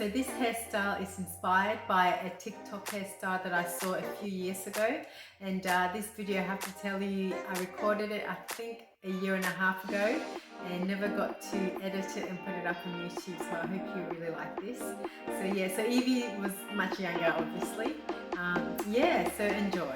So this hairstyle is inspired by a TikTok hairstyle that I saw a few years ago, and this video I have to tell you, I recorded it I think a year and a half ago and never got to edit it and put it up on YouTube, so I hope you really like this. So yeah, so Evie was much younger obviously. Yeah, so enjoy.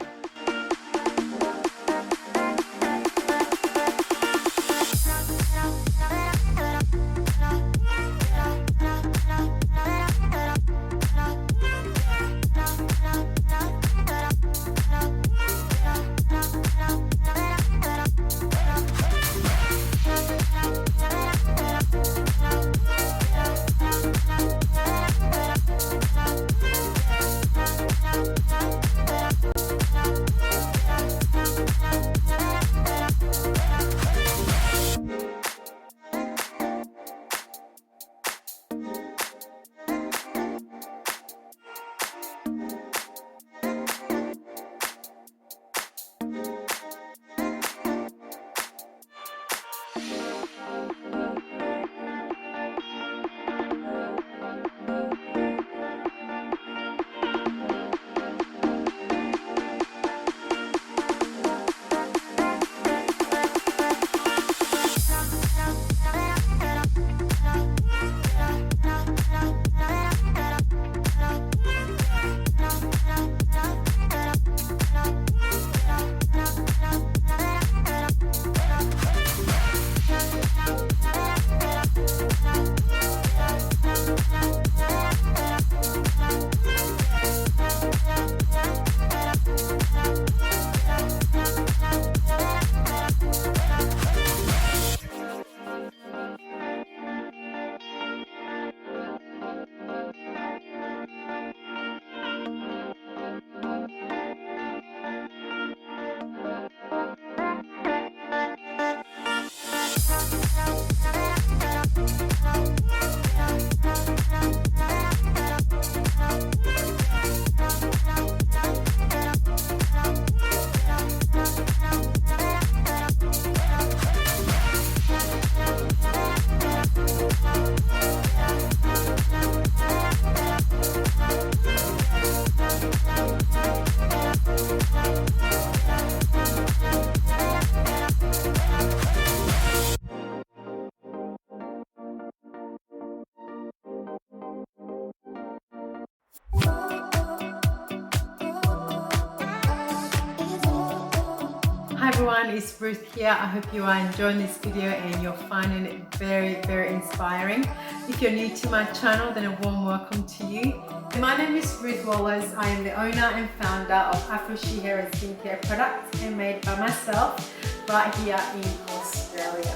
Hi everyone, it's Ruth here. I hope you are enjoying this video and you're finding it very inspiring. If you're new to my channel, then a warm welcome to you. My name is Ruth Wallace. I am the owner and founder of Afro She Hair and Skincare products handmade by myself right here in Australia.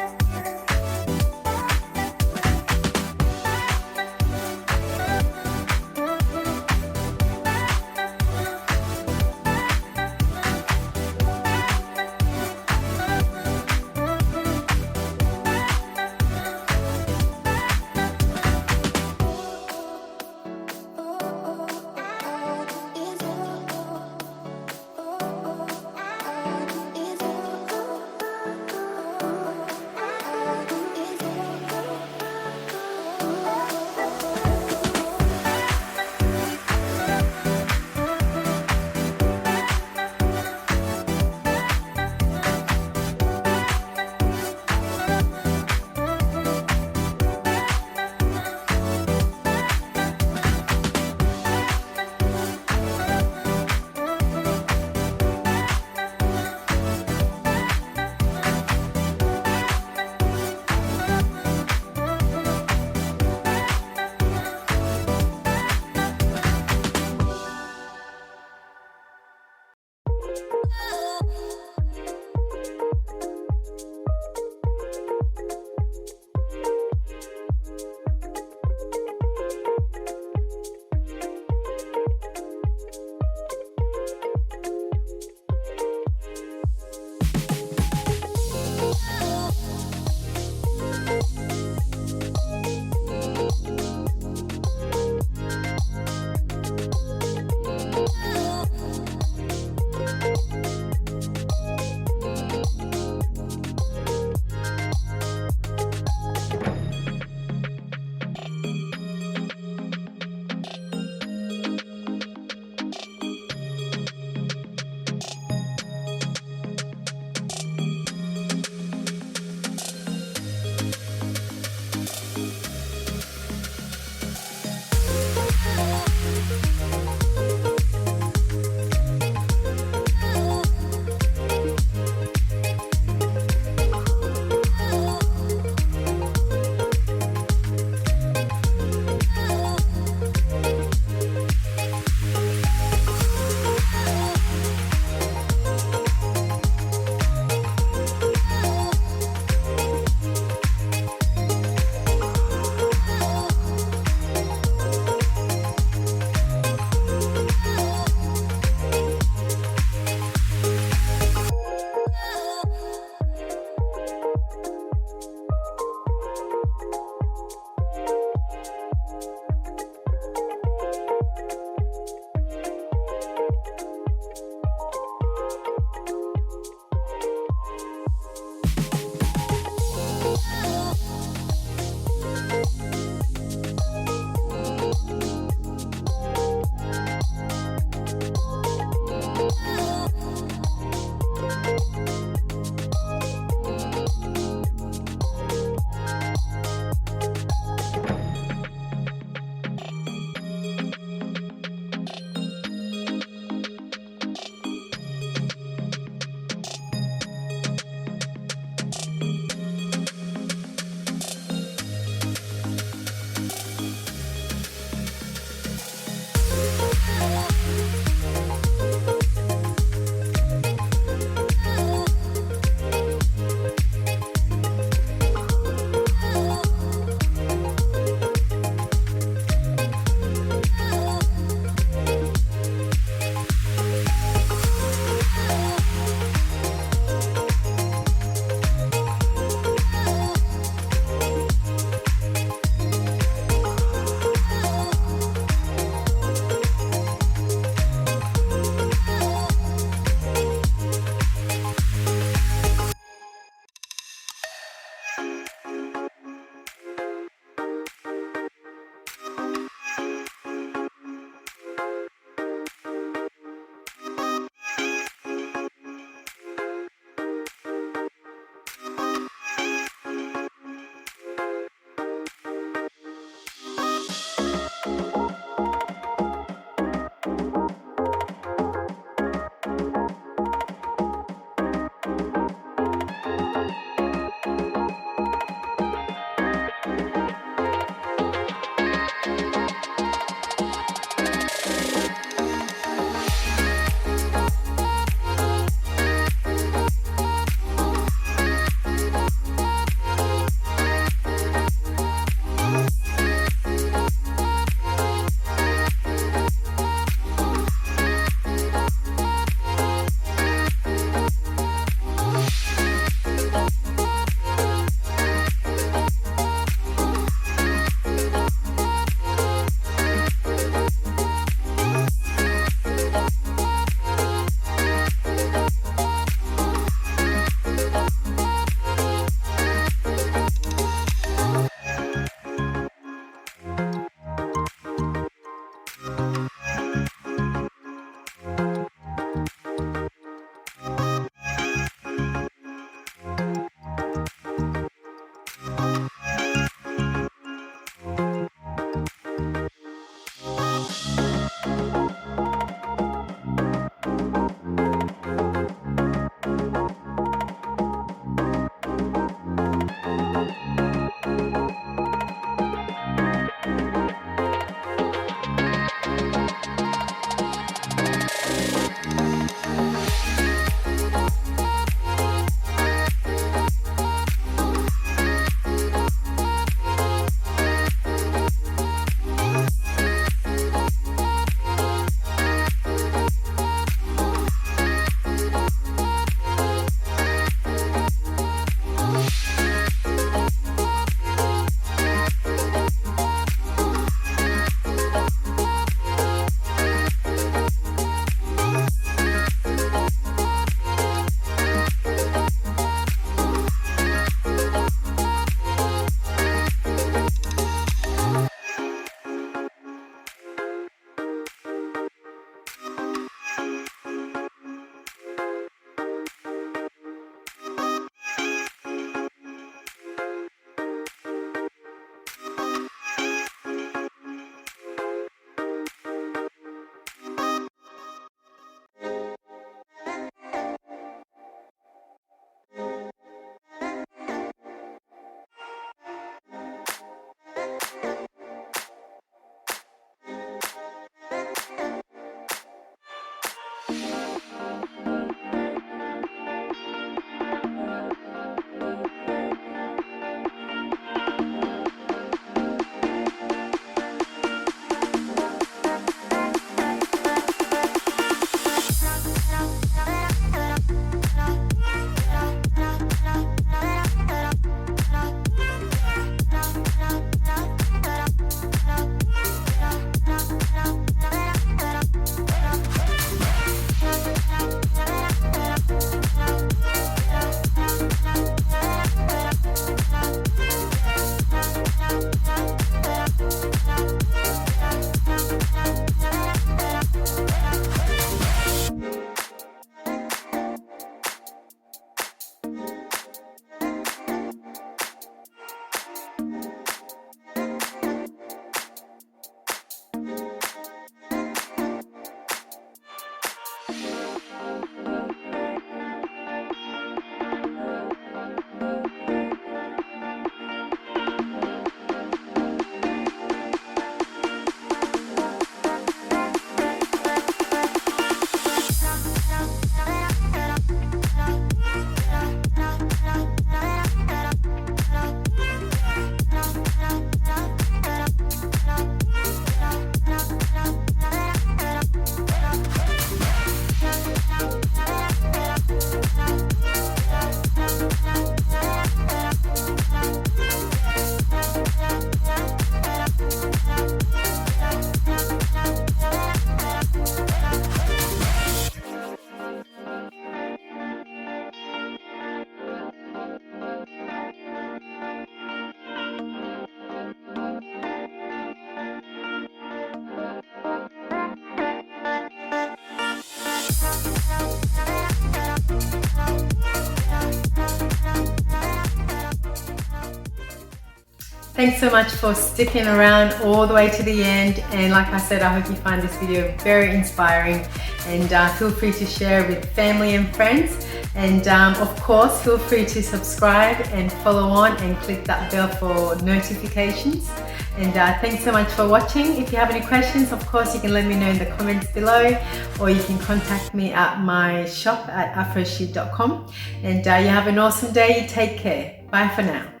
Thanks so much for sticking around all the way to the end, and like I said, I hope you find this video very inspiring, and feel free to share with family and friends, and of course feel free to subscribe and follow on and click that bell for notifications. And thanks so much for watching. If you have any questions, of course you can let me know in the comments below, or you can contact me at my shop at afroshoot.com. And you have an awesome day. Take care. Bye for now.